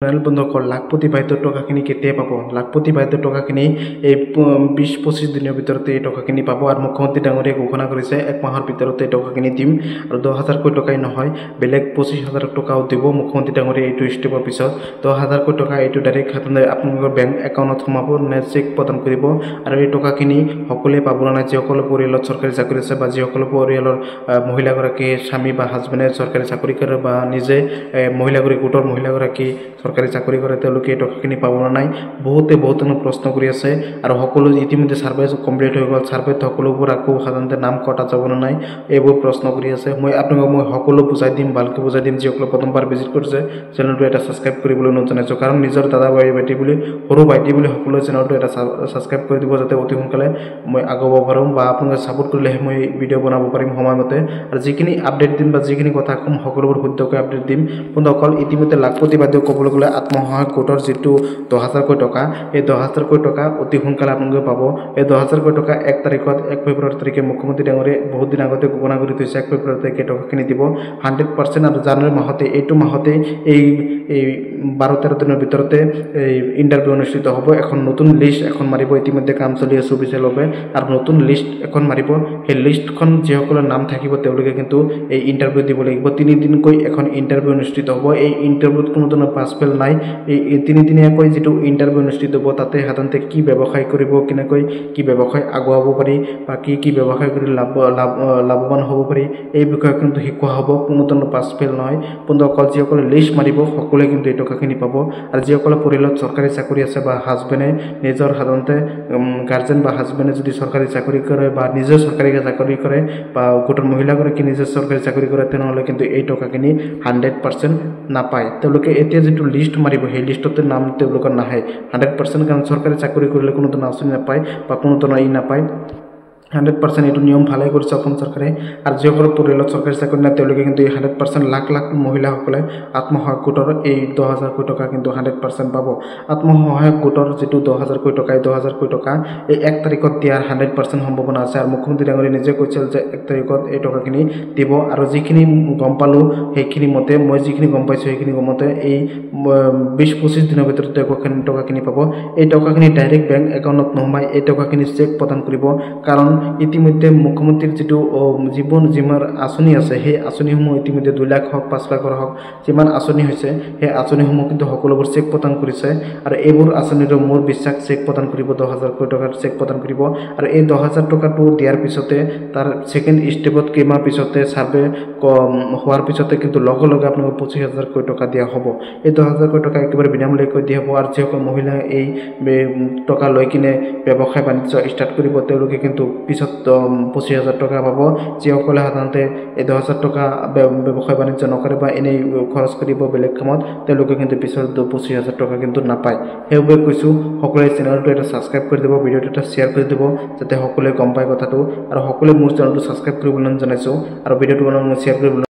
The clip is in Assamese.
জেনেৰেল বন্ধুসকল লাখপতি বাহিৰৰ টকাখিনি কেতিয়া পাব লাখপতি বাহিৰৰ টকাখিনি এই 20-25 দিনৰ ভিতৰতে এই টকাখিনি পাব আৰু মুখ্যমন্ত্ৰী ডাঙৰীয়াই ঘোষণা কৰিছে এক মাহৰ ভিতৰতে এই টকাখিনি দিম আৰু 10,000 কোটি টকাই নহয় বেলেগ 25,000 টকাও দিব মুখ্যমন্ত্ৰী ডাঙৰীয়াই এইটো ষ্টেপৰ পিছত 10,000 কোটি টকা এইটো ডাইৰেক্ট হাতলৈ আপোনালোকৰ বেংক একাউণ্টত সোমাব নে চেক প্ৰদান কৰিব আৰু এই টকাখিনি সকলোৱে পাব নাই যিসকলৰ পৰিয়ালত চৰকাৰী চাকৰি আছে বা যিসকলৰ পৰিয়ালৰ মহিলাগৰাকী স্বামী বা হাজবেণ্ডে চৰকাৰী চাকৰি কৰে বা নিজে মহিলাগৰাকী গোটৰ মহিলাগৰাকী সৰকাৰি চাকৰি কৰে তেওঁলোকে টকাখিনি পাব নাই বহুতে প্ৰশ্ন কৰি আছে আৰু সকলো ইতিমধ্যে সাৰ্ভে কমপ্লিট হৈ গ'ল সাৰ্ভেত সকলোবোৰ আকৌ সাধাৰণতে নাম কটা যাব নাই এইবোৰ প্ৰশ্ন কৰি আছে মই আপোনাক মই সকলো বুজাই দিম ভালকৈ বুজাই দিম যিসকলে প্ৰথমবাৰ ভিজিট কৰিছে চেনেলটো এটা সাবস্ক্ৰাইব কৰিবলৈ নজনাইছো কাৰণ নিজৰ দাদা ভাইটি বুলি সৰু ভাইটি বুলি সকলো চেনেলটো এটা সাবস্ক্ৰাইব কৰি দিব যাতে অতি সোনকালে মই আগুৱাব পাৰোঁ বা আপোনালোকে সাপোৰ্ট কৰিলে মই ভিডিঅ' বনাব পাৰিম সময়মতে আৰু যিখিনি আপডেট দিম বা যিখিনি কথা কম সকলোবোৰ শুদ্ধকৈ আপডেট দিম বন্ধুসকল ইতিমধ্যে লাখপতি বাহিৰ ক'বলৈ গ'লে আত্মসহায়ক গোটৰ যেটো 10,000 কোটি টকা এই 10,000 কোটি টকা অতি সোনকালে আপোনালোকে পাব এই 10,000 কোটি টকা 1 তাৰিখত 1 ফেব্ৰুৱাৰী তাৰিখে মুখ্যমন্ত্ৰী ডাঙৰীয়াই বহুত দিন আগতে ঘোষণা কৰি থৈছে 1 ফেব্ৰুৱাৰী তাৰিখে টকাখিনি দিব 100% আৰু জানুৱাৰী মাহতে এইটো মাহতে এই 12-13 দিনৰ ভিতৰতে ইন্টাৰভিউ অনুষ্ঠিত হ'ব এখন নতুন লিষ্ট এখন মাৰিব ইতিমধ্যে কাম চলি আছে অফিচিয়েল ভাৱে আৰু নতুন লিষ্ট এখন মাৰিব এই লিষ্টখন যিসকলৰ নাম থাকিব তেওঁলোকে কিন্তু এই ইন্টাৰভিউ দিব লাগিব 3 দিনকৈ এখন ইন্টাৰভিউ অনুষ্ঠিত হ'ব এই ইন্টাৰভিউত কোনো ধৰণৰ পাছ ফেল নাই এই 3 দিনীয়াকৈ যেটো ইন্টাৰভিউ অনুষ্ঠিত হ'ব তাতে সাধাৰণতে কি ব্যৱসায় কৰিব কিনেকৈ কি ব্যৱসায় আগুৱাব পাৰি বা কি ব্যৱসায় কৰি লাভৱান হ'ব পাৰি এই বিষয়ে কিন্তু শিকোৱা হ'ব কোনো ধৰণৰ পাছ ফেল নহয় বন্ধুসকল যিসকলে লিষ্ট মাৰিব সকলোৱে কিন্তু এই টকাখিনি পাব আৰু যিসকলে পৰিয়ালত চৰকাৰী চাকৰি আছে বা হাজবেণ্ডে নিজৰ সাধাৰণতে গাৰ্জেন বা হাজবেণ্ডে যদি চৰকাৰী চাকৰি কৰে বা নিজে চৰকাৰী চাকৰি কৰে বা গোটৰ মহিলাগৰাকী নিজে চৰকাৰী চাকৰি কৰে তেনেহ'লে কিন্তু এই টকাখিনি 100% নাপায় তেওঁলোকে এতিয়া যেটো লিষ্ট মাৰিব সেই লিষ্টতে নাম তেওঁলোকৰ নাহে 100% কাৰণ চৰকাৰী চাকৰি কৰিলে কোনো ধৰণৰ আঁচনি নাপায় বা কোনো ধৰণৰ নাপায় 100% এটো নিয়ম ভালে কৰিছে অসম চৰকাৰে আৰু যিসকল পৰিয়ালত চৰকাৰী চাকৰি নাই তেওঁলোকে কিন্তু 100% লাখ মহিলাসকলে আত্মসহায়ক গোটৰ এই 10,000 কোটি টকা কিন্তু 100% পাব আত্মসহায়ক গোটৰ যেটো 10,000 কোটি টকা 10,000 কোটি টকা এই 1 তাৰিখত দিয়াৰ 100% সম্ভাৱনা আছে আৰু মুখ্যমন্ত্ৰী ডাঙৰীয়াই নিজে কৈছিল যে 1 তাৰিখত এই টকাখিনি দিব আৰু যিখিনি গম পালো সেইখিনি মতে মই যিখিনি গম পাইছো সেইখিনি গমতে এই 20-25 দিনৰ ভিতৰতে টকাখিনি পাব এই টকাখিনি ডাইৰেক্ট বেংক একাউণ্টত নহমাই এই টকাখিনি চেক প্ৰদান কৰিব কাৰণ ইতিমধ্যে মুখ্যমন্ত্ৰীৰ যেটো জীবন জিমাৰ আঁচনি আছে সেই আঁচনিসমূহ ইতিমধ্যে 2 লাখ হওক 5 লাখৰ হওক যিমান আঁচনি হৈছে সেই আঁচনিসমূহ কিন্তু সকলোবোৰ চেক প্ৰদান কৰিছে আৰু এইবোৰ আঁচনিৰ মোৰ বিশ্বাস চেক প্ৰদান কৰিব 10,000 কোটি টকাৰ চেক প্ৰদান কৰিব আৰু এই 10,000 টকাটো দিয়াৰ পিছতে তাৰ সেকেন্ড স্টেপত কেমা পিছতে সাৰ্ভে হোৱাৰ পিছতে কিন্তু লগে আপোনাক 25,000 কোটি টকা দিয়া হ'ব এই 10,000 কোটি টকা একেবাৰে বিনামূলীয়াকৈ দিয়া হ'ব আৰু যিসকল মহিলা এই টকা লৈ কিনে ব্যৱসায় বাণিজ্য ষ্টাৰ্ট কৰিব তেওঁলোকে কিন্তু পিছত 25,000 টকা পাব যিসকলে সাধাৰণতে এই 10,000 টকা ব্যৱসায় বাণিজ্য নকৰে বা এনেই খৰচ কৰিব বেলেগ কামত তেওঁলোকে কিন্তু পিছত 25,000 টকা কিন্তু নাপায় সেইবাবে কৈছো সকলোৱে চেনেলটো এটা সাবস্ক্ৰাইব কৰি দিব ভিডিঅটো এটা শেয়াৰ কৰি দিব যাতে সকলোৱে গম পায় কথাটো আৰু সকলোৱে মোৰ চেনেলটো সাবস্ক্ৰাইব কৰিবলৈ জনাইছো আৰু ভিডিঅটো শেয়াৰ কৰিবলৈ